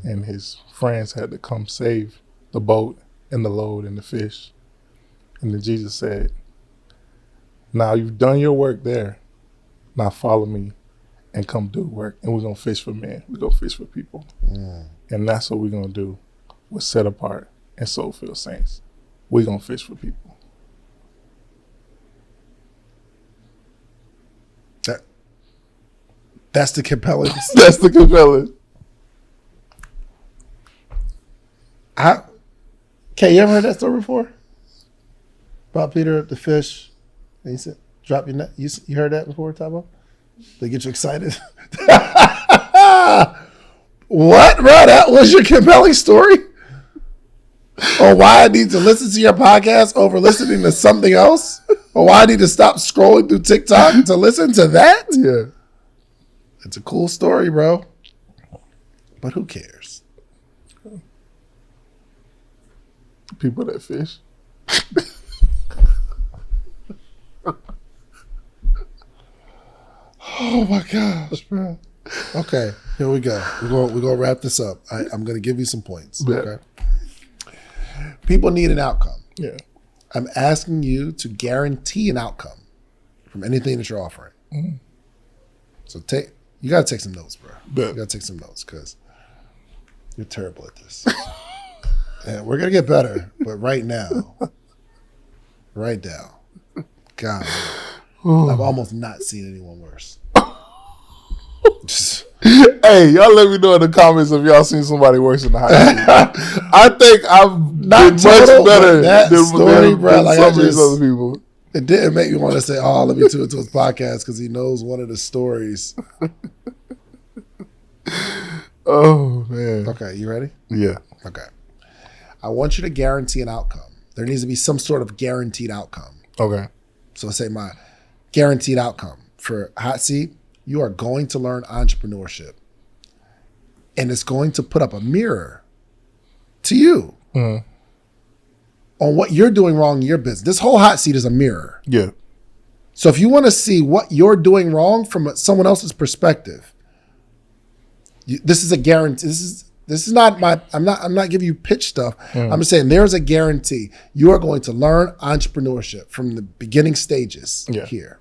And his friends had to come save the boat and the load and the fish. And then Jesus said, now you've done your work there. Now follow me and come do work. And we're going to fish for men. We're going to fish for people. And that's what we're going to do with Set Apart and Soul-Filled Saints. We're going to fish for people. That's the compelling. That's the compelling. Okay, you ever heard that story before? About Peter the fish? And he said, drop your net. You heard that before, Tabo? They get you excited? What, bro? That was your compelling story? Or why I need to listen to your podcast over listening to something else? Or why I need to stop scrolling through TikTok to listen to that? Yeah. It's a cool story, bro. But who cares? People that fish. Oh my gosh, bro. Okay, here we go. We're gonna wrap this up. I'm gonna give you some points. Yeah. Okay. People need an outcome. Yeah. I'm asking you to guarantee an outcome from anything that you're offering. So you gotta take some notes, bro. Yeah. You gotta take some notes because you're terrible at this. And we're gonna get better, but right now, God. I've almost not seen anyone worse. Hey, y'all let me know in the comments if y'all seen somebody worse in the hot seat. I think I've Not been total, much better that than, story, than, bro, than like, some I of these just- other people. It didn't make me want to say, "Oh, let me tune into his podcast," because he knows one of the stories. Oh, man. Okay, you ready? Yeah. Okay. I want you to guarantee an outcome. There needs to be some sort of guaranteed outcome. Okay. So let's say my guaranteed outcome for hot seat, you are going to learn entrepreneurship. And it's going to put up a mirror to you on what you're doing wrong in your business. This whole hot seat is a mirror. Yeah. So if you want to see what you're doing wrong from someone else's perspective, this is a guarantee. This is not my. I'm not giving you pitch stuff. I'm just saying there's a guarantee you are going to learn entrepreneurship from the beginning stages here,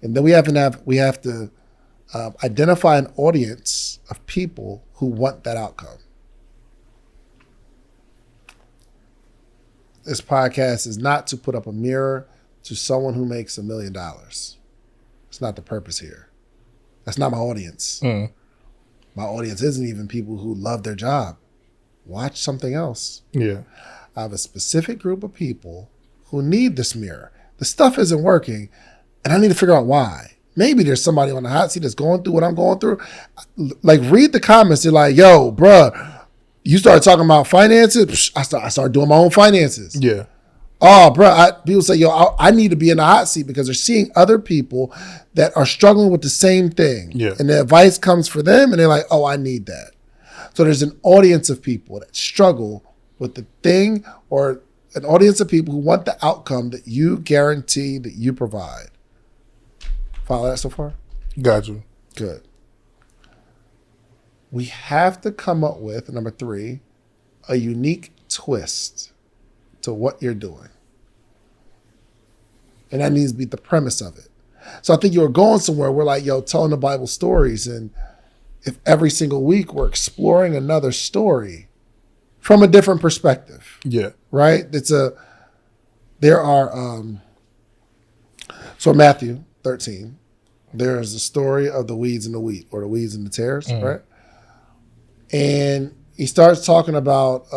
and then we have to identify an audience of people who want that outcome. This podcast is not to put up a mirror to someone who makes $1 million. It's not the purpose here. That's not my audience. My audience isn't even people who love their job. Watch something else. Yeah. I have a specific group of people who need this mirror. The stuff isn't working, and I need to figure out why. Maybe there's somebody on the hot seat that's going through what I'm going through. Like, read the comments. They're like, yo, bruh, you started talking about finances? Psh, I started doing my own finances. Yeah. Oh, bruh, people say, yo, I need to be in the hot seat because they're seeing other people that are struggling with the same thing. Yeah. And the advice comes for them, and they're like, oh, I need that. So there's an audience of people that struggle with the thing, or an audience of people who want the outcome that you guarantee that you provide. Follow that so far? Got you. Good. We have to come up with, number 3, a unique twist to what you're doing. And that needs to be the premise of it. So I think you're going somewhere where, like, yo, telling the Bible stories, and if every single week we're exploring another story from a different perspective. Yeah. Right? So Matthew 13, there is the story of the weeds and the wheat, or the weeds and the tares, right? And he starts talking about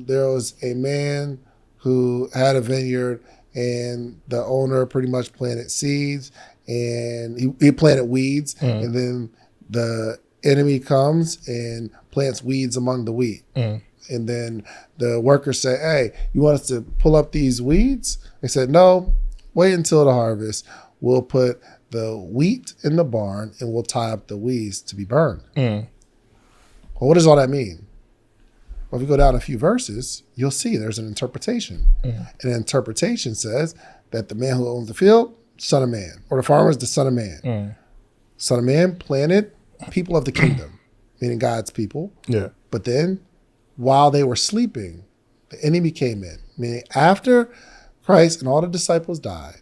there was a man who had a vineyard, and the owner pretty much planted seeds, and he planted weeds, and then the enemy comes and plants weeds among the wheat. And then the workers say, hey, you want us to pull up these weeds? They said, no, wait until the harvest. We'll put the wheat in the barn, and we'll tie up the weeds to be burned. Well, what does all that mean? Well, if you go down a few verses, you'll see there's an interpretation. And the interpretation says that the man who owns the field, son of man, or the farmer is the son of man. Son of man planted people of the kingdom, meaning God's people. Yeah. But then while they were sleeping, the enemy came in, meaning after Christ and all the disciples died,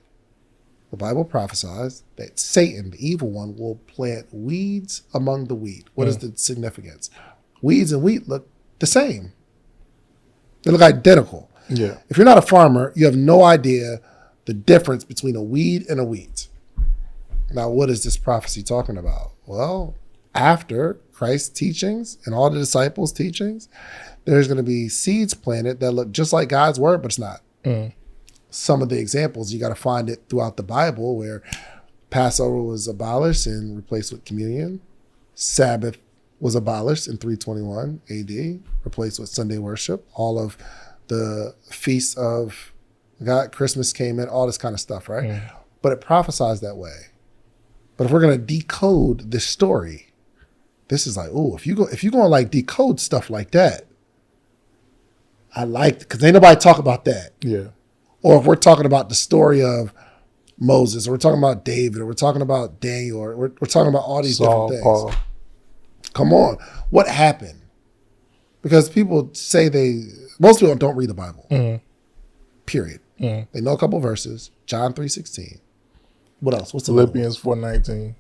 the Bible prophesies that Satan, the evil one, will plant weeds among the wheat. What is the significance? Weeds and wheat look the same. They look identical. Yeah. If you're not a farmer, you have no idea the difference between a weed and a wheat. Now, what is this prophecy talking about? Well, after Christ's teachings and all the disciples' teachings, there's going to be seeds planted that look just like God's word, but it's not. Some of the examples, you got to find it throughout the Bible, where Passover was abolished and replaced with communion. Sabbath was abolished in 321 AD, replaced with Sunday worship. All of the feasts of God, Christmas came in, all this kind of stuff, right? But it prophesies that way. But if we're going to decode this story, this is like, oh, if you're going to like decode stuff like that, I like, because ain't nobody talk about that. Yeah. Or if we're talking about the story of Moses, or we're talking about David, or we're talking about Daniel, or we're talking about all these Saul, different things. Paul. Come on. What happened? Because people say most people don't read the Bible. Period. They know a couple verses. John 3:16. What else? What's the Philippians 4:19.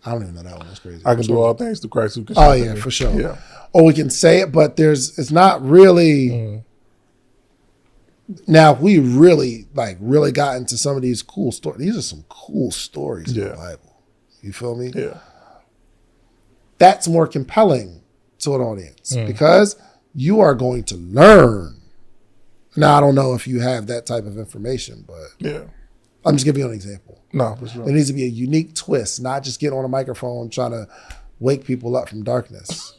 I don't even know that one. That's crazy. I can do all things through Christ who can Oh, strengthen yeah, me. for sure. Yeah. Or we can say it, but it's not really Now, if we really got into some of these cool stories, these are some cool stories in the Bible. You feel me? Yeah. That's more compelling to an audience because you are going to learn. Now, I don't know if you have that type of information, but Yeah. I'm just giving you an example. No, for sure. There needs to be a unique twist, not just get on a microphone trying to wake people up from darkness.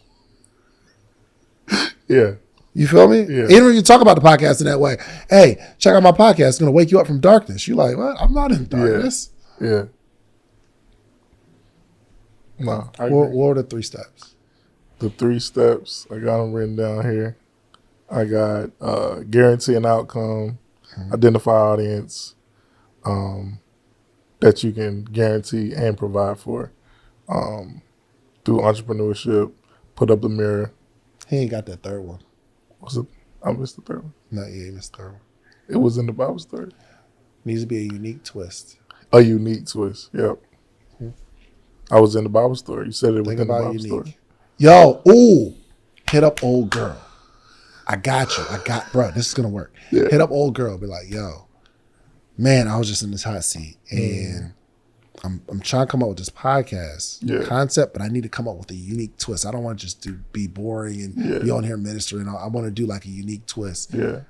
Yeah. You feel me? Yeah. Even when you talk about the podcast in that way, hey, check out my podcast. It's going to wake you up from darkness. You're like, what? I'm not in darkness. Yeah. No, I What agree. are the 3 steps? The 3 steps, I got them written down here. I got guarantee an outcome, identify audience that you can guarantee and provide for through entrepreneurship, put up the mirror. He ain't got that 3rd one. What's it? I missed the 3rd one. No, he missed the 3rd one. It was in the Bible story. Needs to be a unique twist. A unique twist. Yep. I was in the Bible story. You said it Think within the about Bible unique. story. Yo, ooh, hit up old girl. I got you. Bro, this is going to work. Yeah. Hit up old girl. Be like, yo, man, I was just in this hot seat and I'm trying to come up with this podcast concept, but I need to come up with a unique twist. I don't want to just be boring and be on here ministering. I want to do like a unique twist. Yeah.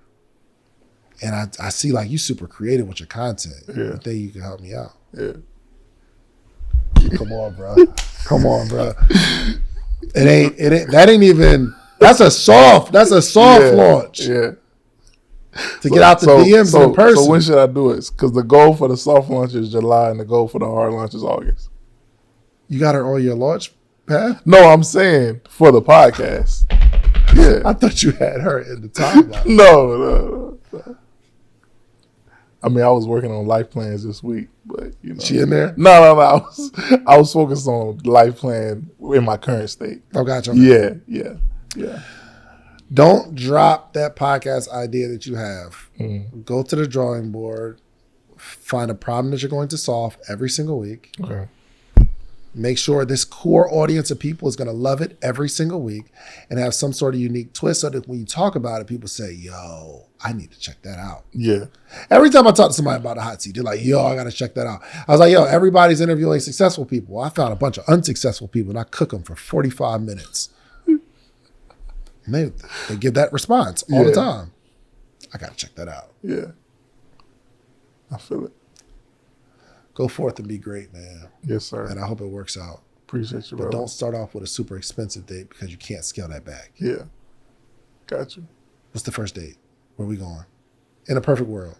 And I see like you super creative with your content. Yeah. I think you can help me out. Yeah. Come on, bro. That ain't even, that's a soft launch. Yeah. To get out the DMs in person. So when should I do it? Because the goal for the soft launch is July and the goal for the hard launch is August. You got her on your launch pad? No, I'm saying for the podcast. Yeah. I thought you had her in the timeline. No. I mean, I was working on life plans this week, but you know. She in there? No. I was focused on life plan in my current state. Oh, gotcha. Yeah. Don't drop that podcast idea that you have. Go to the drawing board, find a problem that you're going to solve every single week. Okay. Make sure this core audience of people is going to love it every single week and have some sort of unique twist so that when you talk about it, people say, yo, I need to check that out. Yeah. Every time I talk to somebody about a hot seat, they're like, yo, I got to check that out. I was like, yo, everybody's interviewing successful people. Well, I found a bunch of unsuccessful people and I cook them for 45 minutes. They give that response all the time. I got to check that out. Yeah. I feel it. Go forth and be great, man. Yes, sir. And I hope it works out. Appreciate you, But brother. don't start off with a super expensive date because you can't scale that back. Yeah. Got you. What's the first date? Where we going? In a perfect world.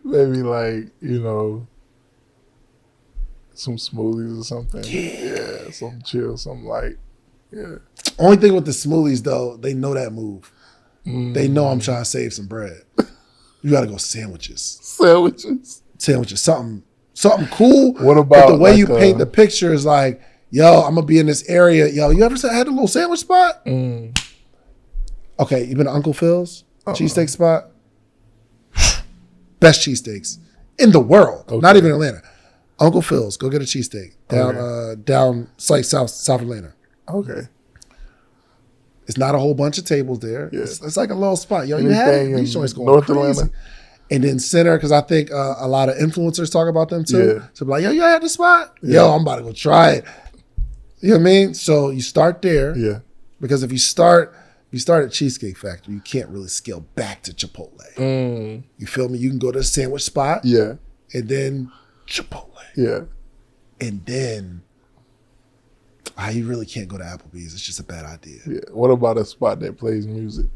Maybe like, some smoothies or something. Yeah. Something chill, something light. Yeah. Only thing with the smoothies, though, they know that move. They know I'm trying to save some bread. You got to go sandwiches. Something cool. What about but the way like you paint the picture is like, yo, I'm going to be in this area. Yo, you ever had a little sandwich spot? Okay, you been to Uncle Phil's cheesesteak spot? Best cheesesteaks in the world. Okay. Not even Atlanta. Uncle Phil's, go get a cheesesteak down like South Atlanta. Okay. It's not a whole bunch of tables there. Yeah. It's like a little spot. Yo, you had it? These joints going North crazy. Atlanta. And then center, because I think a lot of influencers talk about them too. Yeah. So like, yo, you had the spot? Yeah. Yo, I'm about to go try it. You know what I mean? So you start there. Yeah. Because if you start at Cheesecake Factory, you can't really scale back to Chipotle. You feel me? You can go to a sandwich spot. Yeah. And then Chipotle. Yeah. And then you really can't go to Applebee's. It's just a bad idea. Yeah. What about a spot that plays music?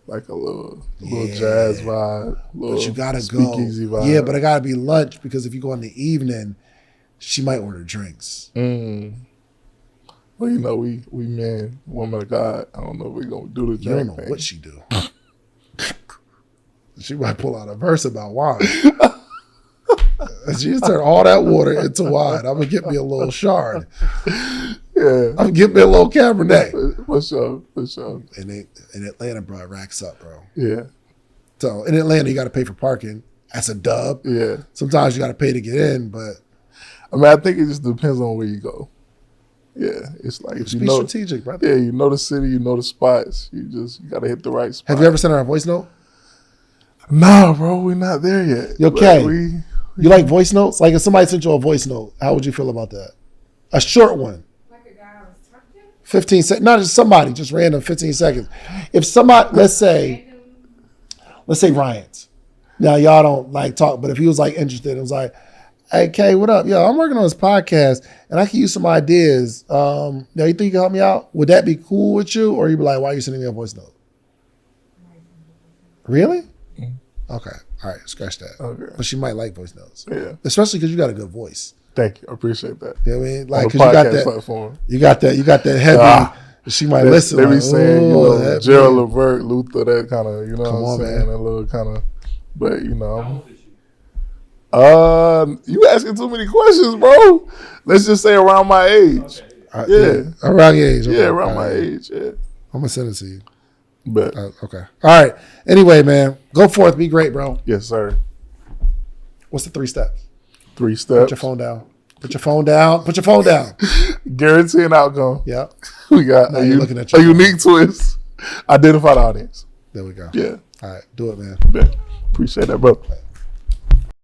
Like a little jazz vibe. But you gotta speakeasy go. Vibe. Yeah, but it gotta be lunch because if you go in the evening, she might order drinks. Well, we man, woman of God. I don't know if we're gonna do the drink. You don't know what she do. She might pull out a verse about wine. She just turned all that water into wine. I'm gonna get me a little shard. Yeah. I'm gonna get me a little Cabernet. For sure. In Atlanta, bro, it racks up, bro. Yeah. So in Atlanta, you got to pay for parking. That's a dub. Yeah. Sometimes you got to pay to get in, but I mean, I think it just depends on where you go. Yeah, it's like if Just you be know, strategic, brother. yeah, you know the city, you know the spots. You gotta hit the right spot. Have you ever sent her a voice note? Nah, bro, we're not there yet. You okay? But You like voice notes? Like if somebody sent you a voice note, how would you feel about that? A short one. Like a guy I was talking to? 15 seconds. Not just somebody, just random 15 seconds. If somebody, let's say Ryan's. Now y'all don't like talk, but if he was like interested, it was like, hey Kay, what up? Yo, I'm working on this podcast and I can use some ideas. Now you think you can help me out? Would that be cool with you? Or you'd be like, why are you sending me a voice note? Really? Okay. All right. Scratch that. Okay. But she might like voice notes. Yeah. Especially because you got a good voice. Thank you. I appreciate that. You know what I mean? Like, On the because you got podcast that. platform. You got that heavy. She might listen. They be like, saying, that Gerald man. Levert, Luther, that kind of, you know Come what I'm on, saying? man. A little kind of, but you How know. old is she? You asking too many questions, bro. Let's just say around my age. Okay. Yeah. Around your age. Okay. Yeah, around All my right. age. Yeah. I'm going to send it to you. But Okay. All right. Anyway, man, go forth. Be great, bro. yes, sir. What's the 3 steps? 3 Put steps. your phone down. Put your phone down. Put your phone down. Guarantee an outcome. Yeah. We got Now a, you're looking at a your phone. unique twist. Identify the audience. There we go. Yeah. All right. Do it, man. Bet. Appreciate that, bro.